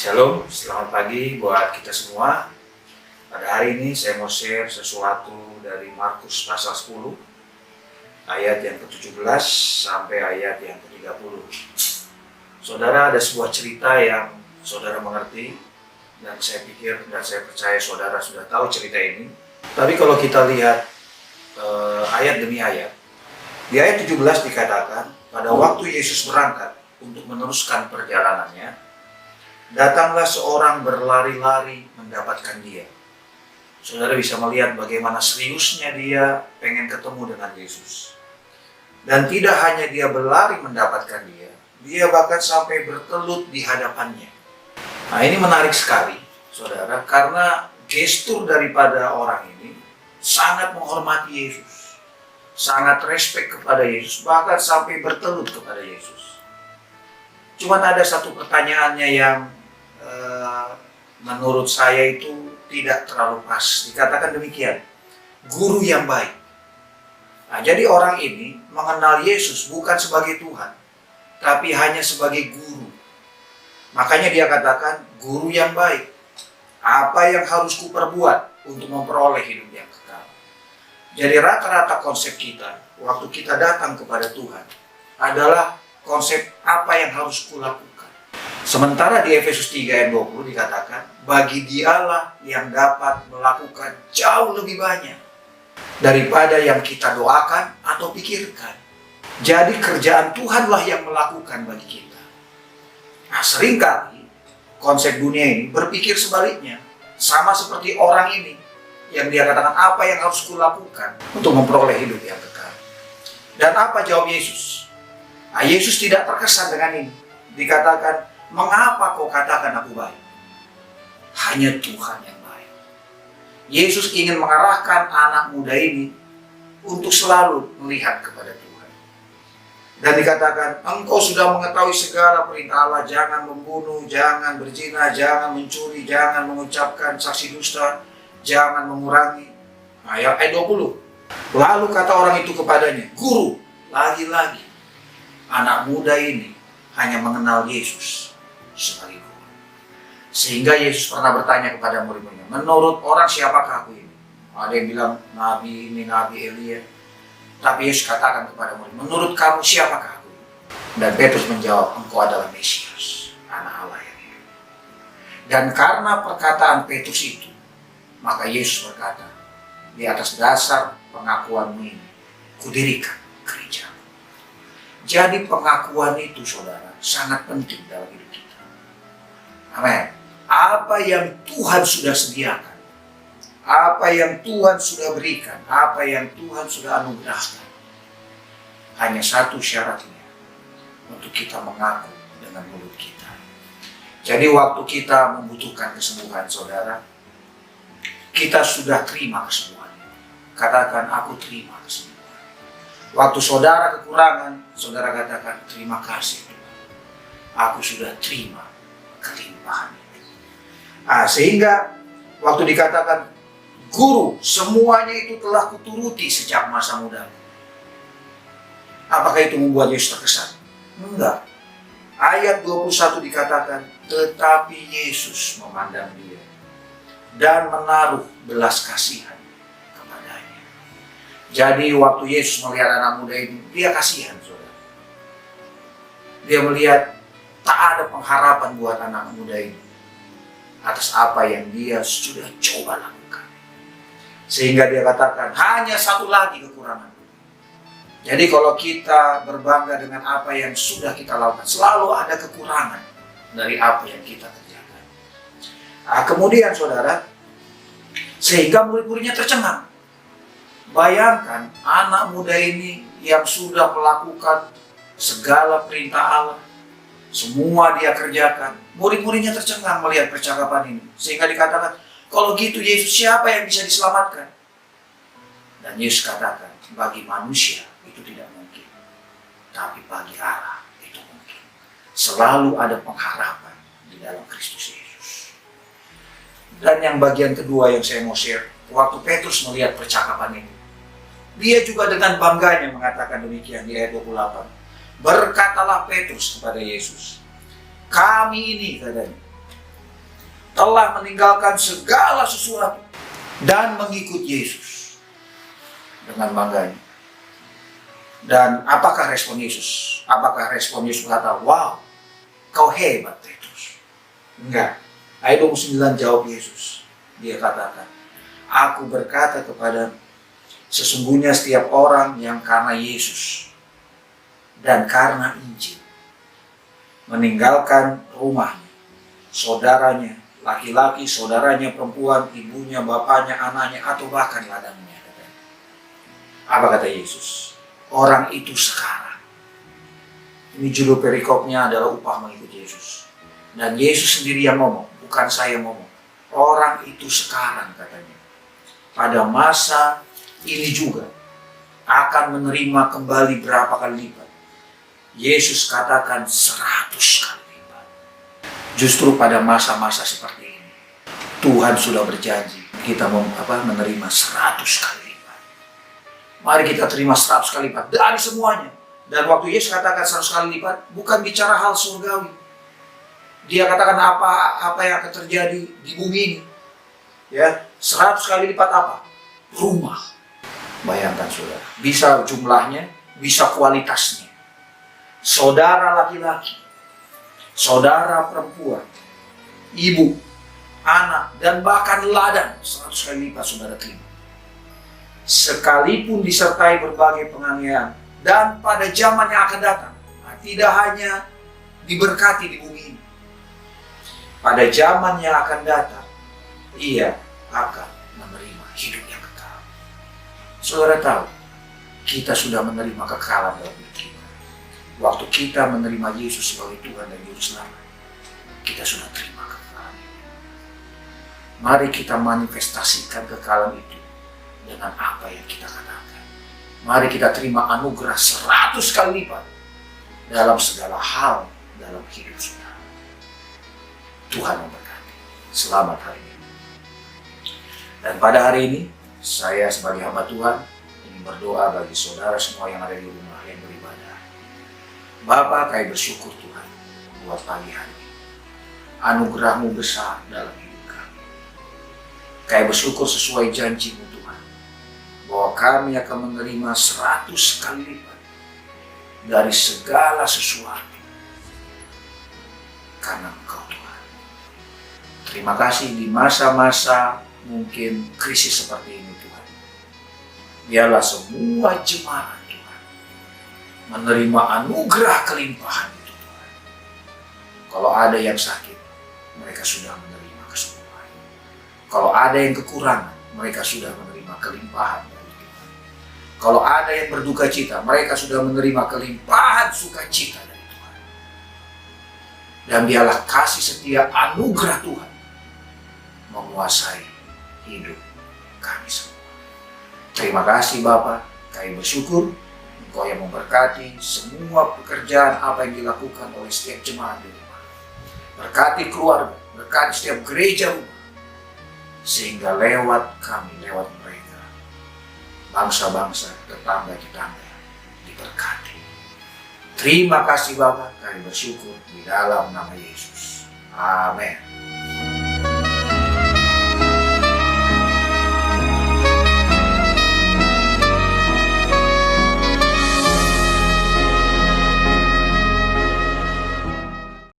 Shalom, selamat pagi buat kita semua. Pada hari ini saya mau share sesuatu dari Markus pasal 10 ayat yang ke-17 sampai ayat yang ke-30. Saudara, ada sebuah cerita yang saudara mengerti, dan saya pikir dan saya percaya saudara sudah tahu cerita ini. Tapi kalau kita lihat ayat demi ayat, di ayat 17 dikatakan, pada waktu Yesus berangkat untuk meneruskan perjalanannya, datanglah seorang berlari-lari mendapatkan dia. Saudara bisa melihat bagaimana seriusnya dia pengen ketemu dengan Yesus. Dan tidak hanya dia berlari mendapatkan dia bahkan sampai bertelut di hadapannya. Nah, ini menarik sekali, saudara, karena gestur daripada orang ini sangat menghormati Yesus, sangat respek kepada Yesus, bahkan sampai bertelut kepada Yesus. Cuman ada satu pertanyaannya yang menurut saya itu tidak terlalu pas. Dikatakan demikian, guru yang baik. Nah, jadi orang ini mengenal Yesus bukan sebagai Tuhan, tapi hanya sebagai guru. Makanya dia katakan, guru yang baik, apa yang harus kuperbuat untuk memperoleh hidup yang kekal. Jadi rata-rata konsep kita waktu kita datang kepada Tuhan adalah konsep apa yang harus kulakukan. Sementara di Efesus 3 ayat 20 dikatakan, bagi dialah yang dapat melakukan jauh lebih banyak daripada yang kita doakan atau pikirkan. Jadi kerjaan Tuhanlah yang melakukan bagi kita. Nah, seringkali konsep dunia ini berpikir sebaliknya. Sama seperti orang ini yang dia katakan, apa yang harus kulakukan untuk memperoleh hidup yang kekal. Dan apa jawab Yesus? Nah, Yesus tidak terkesan dengan ini. Dikatakan, mengapa kau katakan aku baik? Hanya Tuhan yang baik. Yesus ingin mengarahkan anak muda ini untuk selalu melihat kepada Tuhan. Dan dikatakan, engkau sudah mengetahui segala perintah Allah, jangan membunuh, jangan berzina, jangan mencuri, jangan mengucapkan saksi dusta, jangan mengurangi. Ayat 20. Lalu kata orang itu kepadanya, guru, lagi-lagi anak muda ini hanya mengenal Yesus sebagai guru. Sehingga Yesus pernah bertanya kepada murid-muridnya, menurut orang siapakah aku ini? Ada yang bilang Nabi ini, Nabi Elia. Tapi Yesus katakan kepada murid, menurut kamu siapakah aku ini? Dan Petrus menjawab, engkau adalah Mesias, anak Allah yang hidup. Dan karena perkataan Petrus itu, maka Yesus berkata, di atas dasar pengakuanmu ini, kudirikan gereja. Jadi pengakuan itu, saudara, sangat penting dalam hidup kita. Amin. Apa yang Tuhan sudah sediakan, apa yang Tuhan sudah berikan, apa yang Tuhan sudah anugerahkan, hanya satu syaratnya, untuk kita mengaku dengan mulut kita. Jadi waktu kita membutuhkan kesembuhan, saudara, kita sudah terima kesembuhannya. Katakan, aku terima kesembuhan. Waktu saudara kekurangan, saudara katakan, terima kasih Tuhan, aku sudah terima kelimpahan itu. Nah, sehingga waktu dikatakan, guru, semuanya itu telah kuturuti sejak masa muda. Apakah itu membuat Yesus terkesan? Enggak. Ayat 21 dikatakan, tetapi Yesus memandang dia dan menaruh belas kasihan kepadanya. Jadi waktu Yesus melihat anak muda ini, dia kasihan, saudara. Dia melihat tak ada pengharapan buat anak muda ini atas apa yang dia sudah coba lakukan. Sehingga dia katakan, hanya satu lagi kekurangan. Jadi kalau kita berbangga dengan apa yang sudah kita lakukan, selalu ada kekurangan dari apa yang kita kerjakan. Nah, kemudian saudara, sehingga murid-muridnya tercengang. Bayangkan anak muda ini yang sudah melakukan segala perintah Allah, semua dia kerjakan. Murid-muridnya tercengang melihat percakapan ini. Sehingga dikatakan, kalau gitu Yesus, siapa yang bisa diselamatkan? Dan Yesus katakan, bagi manusia itu tidak mungkin, tapi bagi Allah itu mungkin. Selalu ada pengharapan di dalam Kristus Yesus. Dan yang bagian kedua yang saya mau share, waktu Petrus melihat percakapan ini, dia juga dengan bangganya mengatakan demikian di ayat 28. Berkatalah Petrus kepada Yesus, kami ini, katanya, telah meninggalkan segala sesuatu dan mengikut Yesus dengan bangganya. Dan apakah respon Yesus? Apakah respon Yesus berkata, wow, kau hebat Petrus? Enggak. Ayat 29 jawab Yesus. Dia katakan, aku berkata kepada sesungguhnya setiap orang yang karena Yesus dan karena Injil meninggalkan rumahnya, saudaranya, laki-laki, saudaranya perempuan, ibunya, bapaknya, anaknya, atau bahkan ladangnya. Apa kata Yesus? Orang itu sekarang. Ini judul perikopnya adalah upah mengikut Yesus. Dan Yesus sendiri yang ngomong, bukan saya ngomong. Orang itu sekarang katanya. Pada masa ini juga akan menerima kembali berapa kali lipat. Yesus katakan 100 kali lipat. Justru pada masa-masa seperti ini, Tuhan sudah berjanji kita menerima 100 kali lipat. Mari kita terima 100 kali lipat dari semuanya. Dan waktu Yesus katakan 100 kali lipat, bukan bicara hal surgawi. Dia katakan apa yang akan terjadi di bumi ini. Ya, 100 kali lipat apa? Rumah. Bayangkan saudara, bisa jumlahnya, bisa kualitasnya. Saudara laki-laki, saudara perempuan, ibu, anak, dan bahkan ladang 100 kali lipat saudara terima. Sekalipun disertai berbagai penganiayaan dan pada zaman yang akan datang, tidak hanya diberkati di bumi ini. Pada zaman yang akan datang, ia akan menerima hidup yang kekal. Saudara tahu, kita sudah menerima kekekalan dalam hidup kita. Waktu kita menerima Yesus sebagai Tuhan dan Juru Selamat, kita sudah terima kekekalan itu. Mari kita manifestasikan kekekalan itu dengan apa yang kita katakan. Mari kita terima anugerah 100 kali lipat dalam segala hal dalam hidup saudara. Tuhan memberkati. Selamat hari ini. Dan pada hari ini, saya sebagai hamba Tuhan ingin berdoa bagi saudara semua yang ada di rumah yang beribadah. Bapa, kami bersyukur Tuhan buat pagi hari ini. Anugerah-Mu besar dalam hidup kami. Kami bersyukur sesuai janji-Mu Tuhan, bahwa kami akan menerima 100 kali lipat dari segala sesuatu karena Engkau Tuhan. Terima kasih di masa-masa mungkin krisis seperti ini Tuhan. Biarlah semua jemaat Tuhan menerima anugerah kelimpahan itu Tuhan. Kalau ada yang sakit, mereka sudah menerima kesembuhan. Kalau ada yang kekurangan, mereka sudah menerima kelimpahan dari Tuhan. Kalau ada yang berduka cita, mereka sudah menerima kelimpahan sukacita dari Tuhan. Dan biarlah kasih setia anugerah Tuhan menguasai hidup kami semua. Terima kasih Bapa, kami bersyukur Engkau yang memberkati semua pekerjaan apa yang dilakukan oleh setiap jemaat di rumah. Berkati keluarga, berkati setiap gereja rumah, sehingga lewat kami, lewat mereka, bangsa-bangsa, tetangga-tetangga diberkati. Terima kasih Bapa, kami bersyukur di dalam nama Yesus. Amin.